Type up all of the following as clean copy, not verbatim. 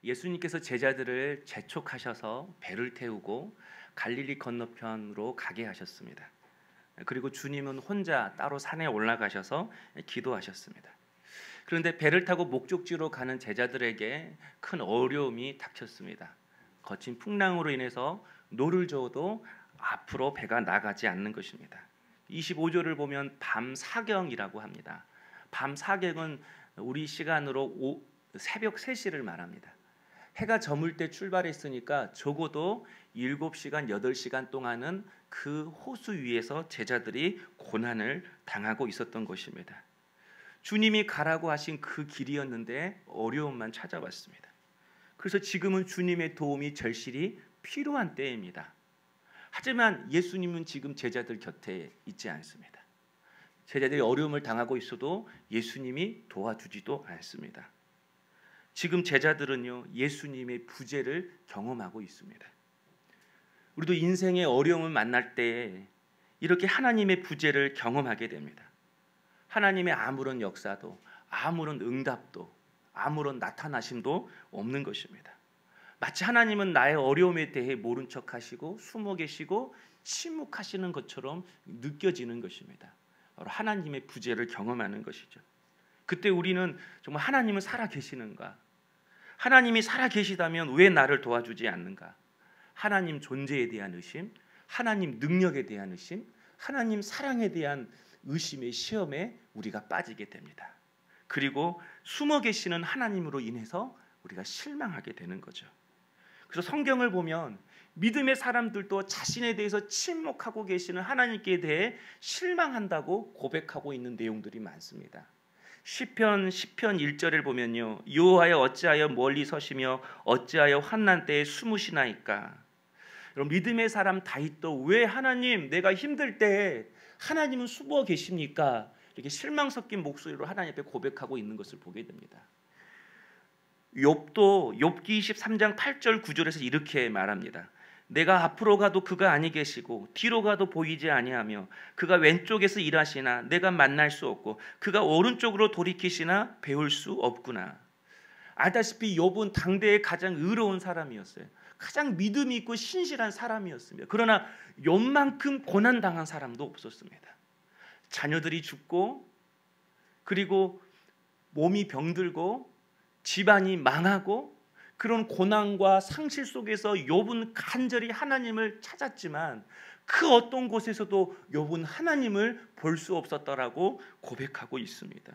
예수님께서 제자들을 재촉하셔서 배를 태우고 갈릴리 건너편으로 가게 하셨습니다. 그리고 주님은 혼자 따로 산에 올라가셔서 기도하셨습니다. 그런데 배를 타고 목적지로 가는 제자들에게 큰 어려움이 닥쳤습니다. 거친 풍랑으로 인해서 노를 저어도 앞으로 배가 나가지 않는 것입니다. 25절을 보면 밤 사경이라고 합니다. 밤 사경은 우리 시간으로 새벽 3시를 말합니다. 해가 저물 때 출발했으니까 적어도 7시간, 8시간 동안은 그 호수 위에서 제자들이 고난을 당하고 있었던 것입니다. 주님이 가라고 하신 그 길이었는데 어려움만 찾아왔습니다. 그래서 지금은 주님의 도움이 절실히 필요한 때입니다. 하지만 예수님은 지금 제자들 곁에 있지 않습니다. 제자들이 어려움을 당하고 있어도 예수님이 도와주지도 않습니다. 지금 제자들은요, 예수님의 부재를 경험하고 있습니다. 우리도 인생의 어려움을 만날 때 이렇게 하나님의 부재를 경험하게 됩니다. 하나님의 아무런 역사도, 아무런 응답도, 아무런 나타나심도 없는 것입니다. 마치 하나님은 나의 어려움에 대해 모른 척하시고 숨어 계시고 침묵하시는 것처럼 느껴지는 것입니다. 바로 하나님의 부재를 경험하는 것이죠. 그때 우리는 정말 하나님은 살아 계시는가? 하나님이 살아 계시다면 왜 나를 도와주지 않는가? 하나님 존재에 대한 의심, 하나님 능력에 대한 의심, 하나님 사랑에 대한 의심의 시험에 우리가 빠지게 됩니다. 그리고 숨어 계시는 하나님으로 인해서 우리가 실망하게 되는 거죠. 그래서 성경을 보면 믿음의 사람들도 자신에 대해서 침묵하고 계시는 하나님께 대해 실망한다고 고백하고 있는 내용들이 많습니다. 시편 10편 1절을 보면요, 여호와여 어찌하여 멀리 서시며 어찌하여 환난 때에 숨으시나이까. 여러분, 믿음의 사람 다윗도 왜 하나님 내가 힘들 때 하나님은 숨어 계십니까? 이렇게 실망 섞인 목소리로 하나님 앞에 고백하고 있는 것을 보게 됩니다. 욥도 욥기 23장 8절 9절에서 이렇게 말합니다. 내가 앞으로 가도 그가 아니 계시고 뒤로 가도 보이지 아니하며 그가 왼쪽에서 일하시나 내가 만날 수 없고 그가 오른쪽으로 돌이키시나 배울 수 없구나. 알다시피 욥은 당대의 가장 의로운 사람이었어요. 가장 믿음이 있고 신실한 사람이었습니다. 그러나 욥만큼 고난당한 사람도 없었습니다. 자녀들이 죽고 그리고 몸이 병들고 집안이 망하고 그런 고난과 상실 속에서 욥은 간절히 하나님을 찾았지만 그 어떤 곳에서도 욥은 하나님을 볼 수 없었다라고 고백하고 있습니다.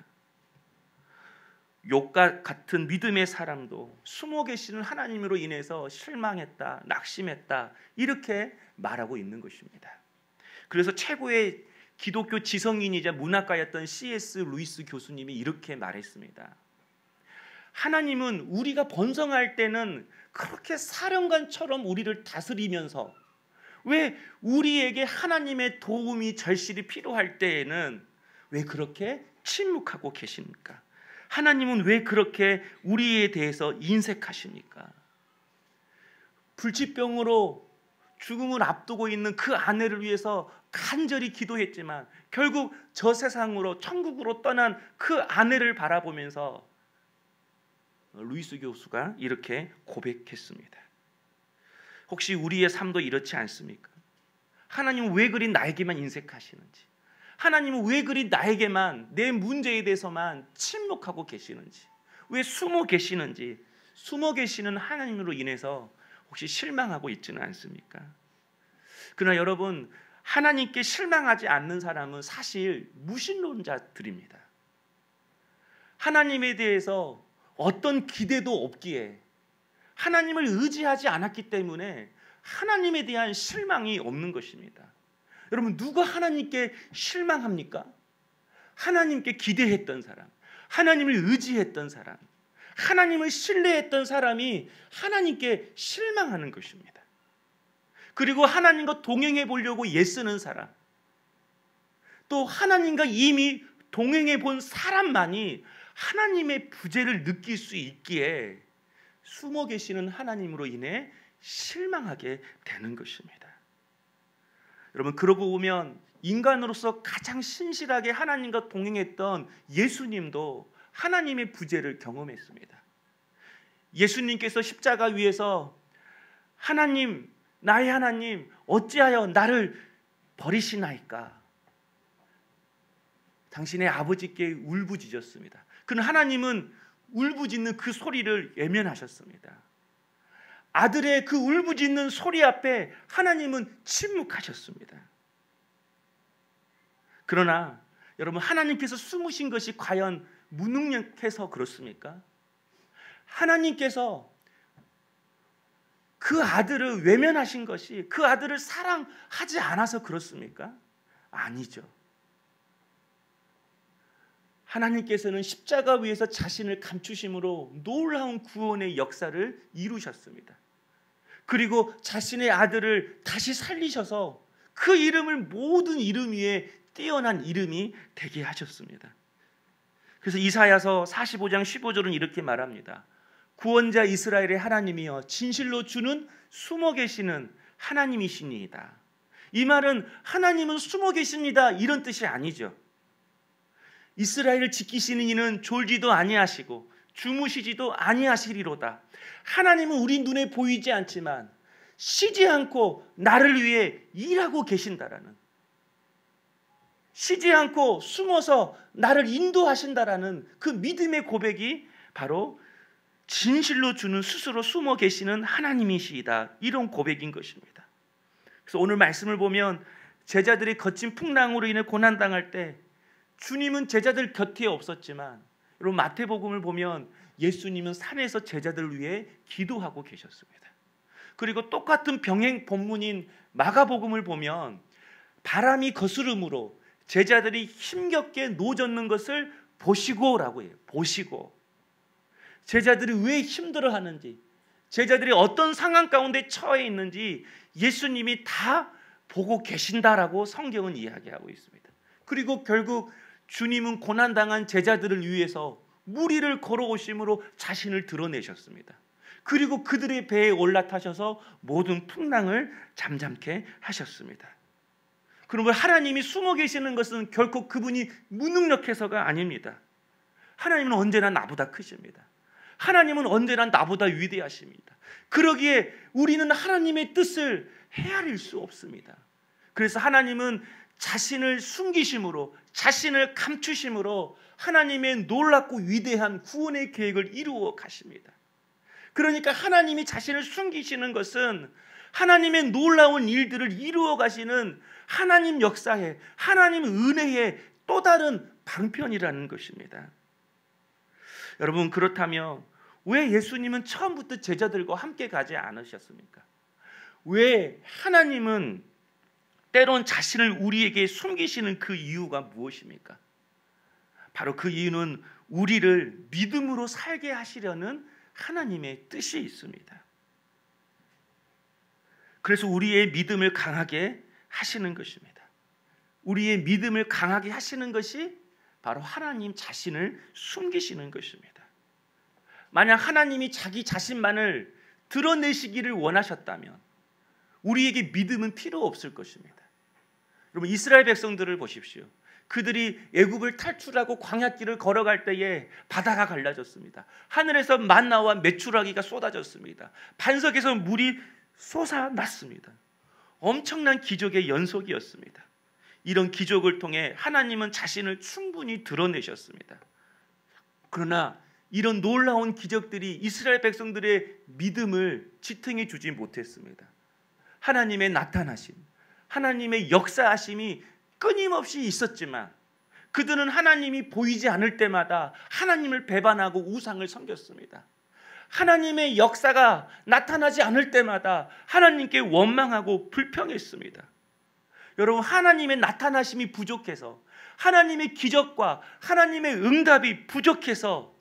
욥과 같은 믿음의 사람도 숨어 계시는 하나님으로 인해서 실망했다, 낙심했다 이렇게 말하고 있는 것입니다. 그래서 최고의 기독교 지성인이자 문학가였던 C.S. 루이스 교수님이 이렇게 말했습니다. 하나님은 우리가 번성할 때는 그렇게 사령관처럼 우리를 다스리면서 왜 우리에게 하나님의 도움이 절실히 필요할 때에는 왜 그렇게 침묵하고 계십니까? 하나님은 왜 그렇게 우리에 대해서 인색하십니까? 불치병으로 죽음을 앞두고 있는 그 아내를 위해서 간절히 기도했지만 결국 저 세상으로 천국으로 떠난 그 아내를 바라보면서 루이스 교수가 이렇게 고백했습니다. 혹시 우리의 삶도 이렇지 않습니까? 하나님은 왜 그리 나에게만 인색하시는지, 하나님은 왜 그리 나에게만 내 문제에 대해서만 침묵하고 계시는지, 왜 숨어 계시는지, 숨어 계시는 하나님으로 인해서 혹시 실망하고 있지는 않습니까? 그러나 여러분, 하나님께 실망하지 않는 사람은 사실 무신론자들입니다. 하나님에 대해서 어떤 기대도 없기에 하나님을 의지하지 않았기 때문에 하나님에 대한 실망이 없는 것입니다. 여러분, 누가 하나님께 실망합니까? 하나님께 기대했던 사람, 하나님을 의지했던 사람, 하나님을 신뢰했던 사람이 하나님께 실망하는 것입니다. 그리고 하나님과 동행해 보려고 애쓰는 사람, 또 하나님과 이미 동행해 본 사람만이 하나님의 부재를 느낄 수 있기에 숨어 계시는 하나님으로 인해 실망하게 되는 것입니다. 여러분, 그러고 보면 인간으로서 가장 신실하게 하나님과 동행했던 예수님도 하나님의 부재를 경험했습니다. 예수님께서 십자가 위에서 하나님, 나의 하나님, 어찌하여 나를 버리시나이까? 당신의 아버지께 울부짖었습니다. 그는 하나님은 울부짖는 그 소리를 외면하셨습니다. 아들의 그 울부짖는 소리 앞에 하나님은 침묵하셨습니다. 그러나 여러분, 하나님께서 숨으신 것이 과연 무능력해서 그렇습니까? 하나님께서 그 아들을 외면하신 것이 그 아들을 사랑하지 않아서 그렇습니까? 아니죠. 하나님께서는 십자가 위에서 자신을 감추심으로 놀라운 구원의 역사를 이루셨습니다. 그리고 자신의 아들을 다시 살리셔서 그 이름을 모든 이름 위에 뛰어난 이름이 되게 하셨습니다. 그래서 이사야서 45장 15절은 이렇게 말합니다. 구원자 이스라엘의 하나님이여 진실로 주는 숨어 계시는 하나님이시니이다. 이 말은 하나님은 숨어 계십니다 이런 뜻이 아니죠. 이스라엘을 지키시는 이는 졸지도 아니하시고 주무시지도 아니하시리로다. 하나님은 우리 눈에 보이지 않지만 쉬지 않고 나를 위해 일하고 계신다라는, 쉬지 않고 숨어서 나를 인도하신다라는 그 믿음의 고백이 바로 진실로 주는 스스로 숨어 계시는 하나님이시다, 이런 고백인 것입니다. 그래서 오늘 말씀을 보면 제자들이 거친 풍랑으로 인해 고난당할 때 주님은 제자들 곁에 없었지만, 여러분 마태복음을 보면 예수님은 산에서 제자들을 위해 기도하고 계셨습니다. 그리고 똑같은 병행 본문인 마가복음을 보면 바람이 거스름으로 제자들이 힘겹게 노젓는 것을 보시고라고 해요. 보시고 제자들이 왜 힘들어하는지, 제자들이 어떤 상황 가운데 처해 있는지 예수님이 다 보고 계신다라고 성경은 이야기하고 있습니다. 그리고 결국 주님은 고난당한 제자들을 위해서 무리를 걸어오심으로 자신을 드러내셨습니다. 그리고 그들의 배에 올라타셔서 모든 풍랑을 잠잠케 하셨습니다. 그러므로 하나님이 숨어 계시는 것은 결코 그분이 무능력해서가 아닙니다. 하나님은 언제나 나보다 크십니다. 하나님은 언제나 나보다 위대하십니다. 그러기에 우리는 하나님의 뜻을 헤아릴 수 없습니다. 그래서 하나님은 자신을 숨기심으로, 자신을 감추심으로 하나님의 놀랍고 위대한 구원의 계획을 이루어 가십니다. 그러니까 하나님이 자신을 숨기시는 것은 하나님의 놀라운 일들을 이루어 가시는 하나님 역사의, 하나님 은혜의 또 다른 방편이라는 것입니다. 여러분, 그렇다면 왜 예수님은 처음부터 제자들과 함께 가지 않으셨습니까? 왜 하나님은 때론 자신을 우리에게 숨기시는 그 이유가 무엇입니까? 바로 그 이유는 우리를 믿음으로 살게 하시려는 하나님의 뜻이 있습니다. 그래서 우리의 믿음을 강하게 하시는 것입니다. 우리의 믿음을 강하게 하시는 것이 바로 하나님 자신을 숨기시는 것입니다. 만약 하나님이 자기 자신만을 드러내시기를 원하셨다면 우리에게 믿음은 필요 없을 것입니다. 여러분, 이스라엘 백성들을 보십시오. 그들이 애굽을 탈출하고 광야길을 걸어갈 때에 바다가 갈라졌습니다. 하늘에서 만나와 메추라기가 쏟아졌습니다. 반석에서 물이 솟아났습니다. 엄청난 기적의 연속이었습니다. 이런 기적을 통해 하나님은 자신을 충분히 드러내셨습니다. 그러나 이런 놀라운 기적들이 이스라엘 백성들의 믿음을 지탱해 주지 못했습니다. 하나님의 나타나심, 하나님의 역사하심이 끊임없이 있었지만 그들은 하나님이 보이지 않을 때마다 하나님을 배반하고 우상을 섬겼습니다. 하나님의 역사가 나타나지 않을 때마다 하나님께 원망하고 불평했습니다. 여러분, 하나님의 나타나심이 부족해서, 하나님의 기적과 하나님의 응답이 부족해서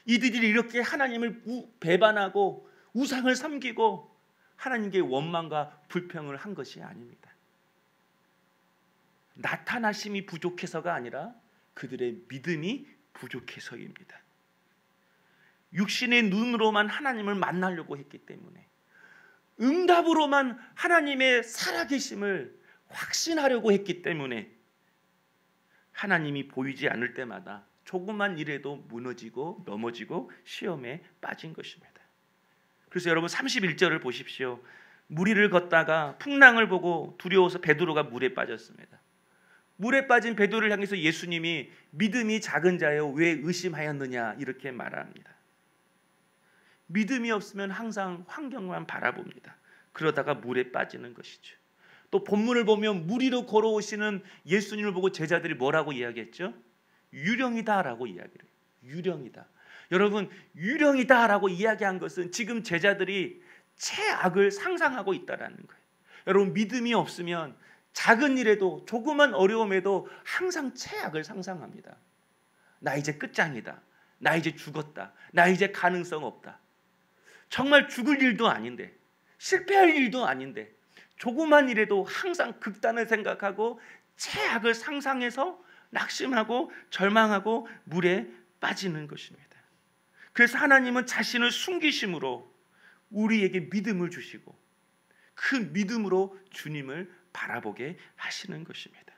이들이 이렇게 하나님을 배반하고 우상을 섬기고 하나님께 원망과 불평을 한 것이 아닙니다. 나타나심이 부족해서가 아니라 그들의 믿음이 부족해서입니다. 육신의 눈으로만 하나님을 만나려고 했기 때문에, 응답으로만 하나님의 살아계심을 확신하려고 했기 때문에 하나님이 보이지 않을 때마다 조금만 일해도 무너지고 넘어지고 시험에 빠진 것입니다. 그래서 여러분 31절을 보십시오. 무리를 걷다가 풍랑을 보고 두려워서 베드로가 물에 빠졌습니다. 물에 빠진 베드로를 향해서 예수님이 믿음이 작은 자여 왜 의심하였느냐 이렇게 말합니다. 믿음이 없으면 항상 환경만 바라봅니다. 그러다가 물에 빠지는 것이죠. 또 본문을 보면 물 위로 걸어오시는 예수님을 보고 제자들이 뭐라고 이야기했죠? 유령이다라고 이야기를 해요. 유령이다. 여러분, 유령이다라고 이야기한 것은 지금 제자들이 최악을 상상하고 있다라는 거예요. 여러분, 믿음이 없으면 작은 일에도 조그만 어려움에도 항상 최악을 상상합니다. 나 이제 끝장이다. 나 이제 죽었다. 나 이제 가능성 없다. 정말 죽을 일도 아닌데, 실패할 일도 아닌데 조그만 일에도 항상 극단을 생각하고 최악을 상상해서 낙심하고 절망하고 물에 빠지는 것입니다. 그래서 하나님은 자신을 숨기심으로 우리에게 믿음을 주시고 그 믿음으로 주님을 바라보게 하시는 것입니다.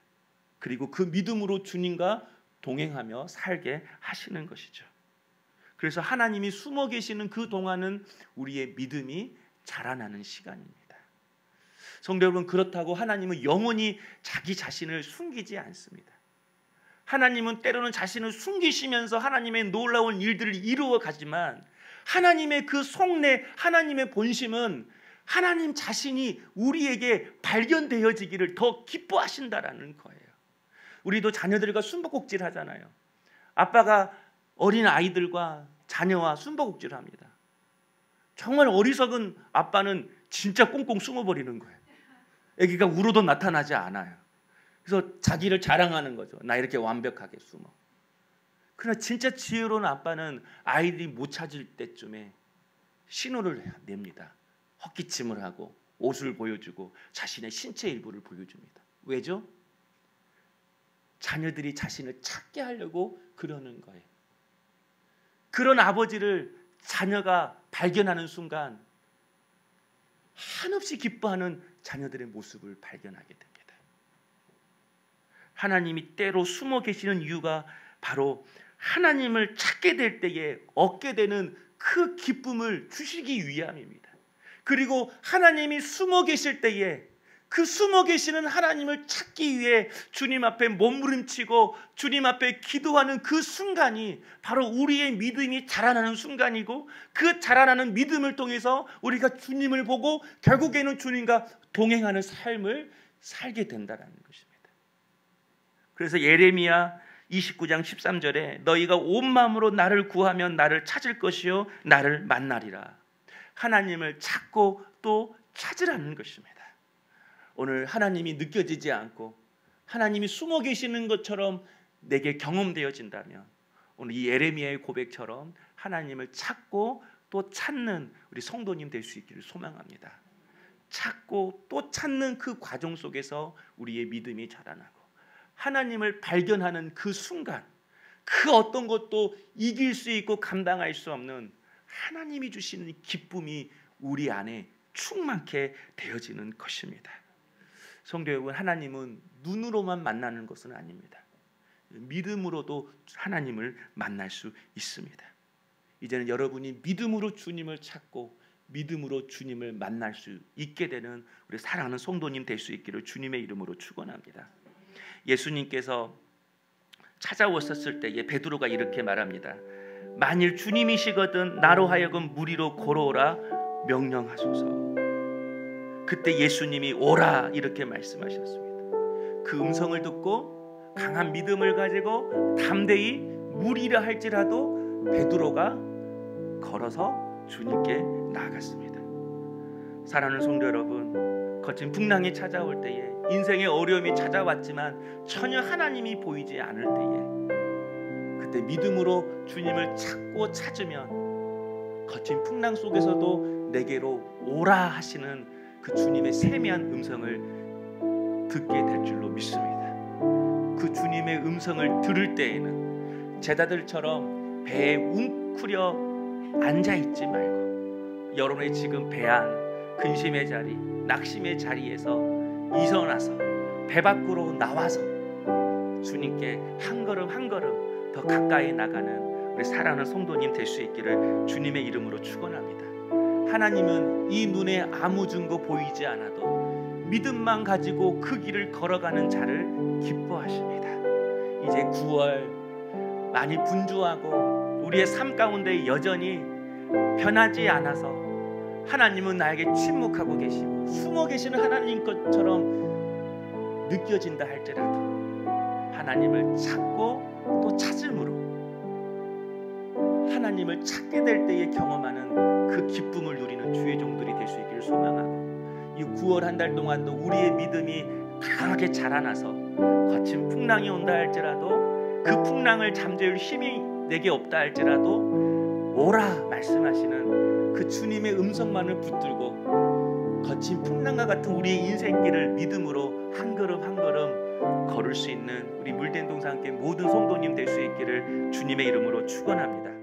그리고 그 믿음으로 주님과 동행하며 살게 하시는 것이죠. 그래서 하나님이 숨어 계시는 그 동안은 우리의 믿음이 자라나는 시간입니다. 성도 여러분, 그렇다고 하나님은 영원히 자기 자신을 숨기지 않습니다. 하나님은 때로는 자신을 숨기시면서 하나님의 놀라운 일들을 이루어 가지만 하나님의 그 속내, 하나님의 본심은 하나님 자신이 우리에게 발견되어지기를 더 기뻐하신다라는 거예요. 우리도 자녀들과 숨바꼭질 하잖아요. 아빠가 어린 아이들과 자녀와 숨바꼭질을 합니다. 정말 어리석은 아빠는 진짜 꽁꽁 숨어버리는 거예요. 아기가 울어도 나타나지 않아요. 그래서 자기를 자랑하는 거죠. 나 이렇게 완벽하게 숨어. 그러나 진짜 지혜로운 아빠는 아이들이 못 찾을 때쯤에 신호를 냅니다. 헛기침을 하고 옷을 보여주고 자신의 신체 일부를 보여줍니다. 왜죠? 자녀들이 자신을 찾게 하려고 그러는 거예요. 그런 아버지를 자녀가 발견하는 순간 한없이 기뻐하는 자녀들의 모습을 발견하게 됩니다. 하나님이 때로 숨어 계시는 이유가 바로 하나님을 찾게 될 때에 얻게 되는 그 기쁨을 주시기 위함입니다. 그리고 하나님이 숨어 계실 때에 그 숨어 계시는 하나님을 찾기 위해 주님 앞에 몸부림치고 주님 앞에 기도하는 그 순간이 바로 우리의 믿음이 자라나는 순간이고 그 자라나는 믿음을 통해서 우리가 주님을 보고 결국에는 주님과 동행하는 삶을 살게 된다는 것입니다. 그래서 예레미야 29장 13절에 너희가 온 마음으로 나를 구하면 나를 찾을 것이요 나를 만나리라. 하나님을 찾고 또 찾으라는 것입니다. 오늘 하나님이 느껴지지 않고 하나님이 숨어 계시는 것처럼 내게 경험되어진다면 오늘 이 예레미야의 고백처럼 하나님을 찾고 또 찾는 우리 성도님 될 수 있기를 소망합니다. 찾고 또 찾는 그 과정 속에서 우리의 믿음이 자라나고 하나님을 발견하는 그 순간 그 어떤 것도 이길 수 있고 감당할 수 없는 하나님이 주시는 기쁨이 우리 안에 충만케 되어지는 것입니다. 성도 여러분, 하나님은 눈으로만 만나는 것은 아닙니다. 믿음으로도 하나님을 만날 수 있습니다. 이제는 여러분이 믿음으로 주님을 찾고 믿음으로 주님을 만날 수 있게 되는 우리 사랑하는 성도님 될 수 있기를 주님의 이름으로 축원합니다. 예수님께서 찾아오셨을 때에 베드로가 이렇게 말합니다. 만일 주님이시거든 나로 하여금 물 위로 걸어오라 명령하소서. 그때 예수님이 오라 이렇게 말씀하셨습니다. 그 음성을 듣고 강한 믿음을 가지고 담대히 물이라 할지라도 베드로가 걸어서 주님께 나아갔습니다. 사랑하는 성도 여러분, 거친 풍랑이 찾아올 때에 인생의 어려움이 찾아왔지만 전혀 하나님이 보이지 않을 때에 그때 믿음으로 주님을 찾고 찾으면 거친 풍랑 속에서도 내게로 오라 하시는 그 주님의 세미한 음성을 듣게 될 줄로 믿습니다. 그 주님의 음성을 들을 때에는 제자들처럼 배에 웅크려 앉아있지 말고 여러분의 지금 배안 근심의 자리, 낙심의 자리에서 일어나서 배 밖으로 나와서 주님께 한 걸음 한 걸음 더 가까이 나가는 우리 사랑하는 성도님 될 수 있기를 주님의 이름으로 축원합니다. 하나님은 이 눈에 아무 증거 보이지 않아도 믿음만 가지고 그 길을 걸어가는 자를 기뻐하십니다. 이제 9월 많이 분주하고 우리의 삶 가운데 여전히 변하지 않아서 하나님은 나에게 침묵하고 계시고 숨어 계시는 하나님 것처럼 느껴진다 할지라도 하나님을 찾고 또 찾음으로 하나님을 찾게 될 때에 경험하는 그 기쁨을 누리는 주의 종들이 될 수 있기를 소망하고, 이 9월 한 달 동안도 우리의 믿음이 강하게 자라나서 거친 풍랑이 온다 할지라도 그 풍랑을 잠재울 힘이 내게 없다 할지라도 오라 말씀하시는 그 주님의 음성만을 붙들고 거친 풍랑과 같은 우리의 인생길을 믿음으로 한 걸음 한 걸음 걸을 수 있는 우리 물된 동산교회 모든 성도님 될 수 있기를 주님의 이름으로 축원합니다.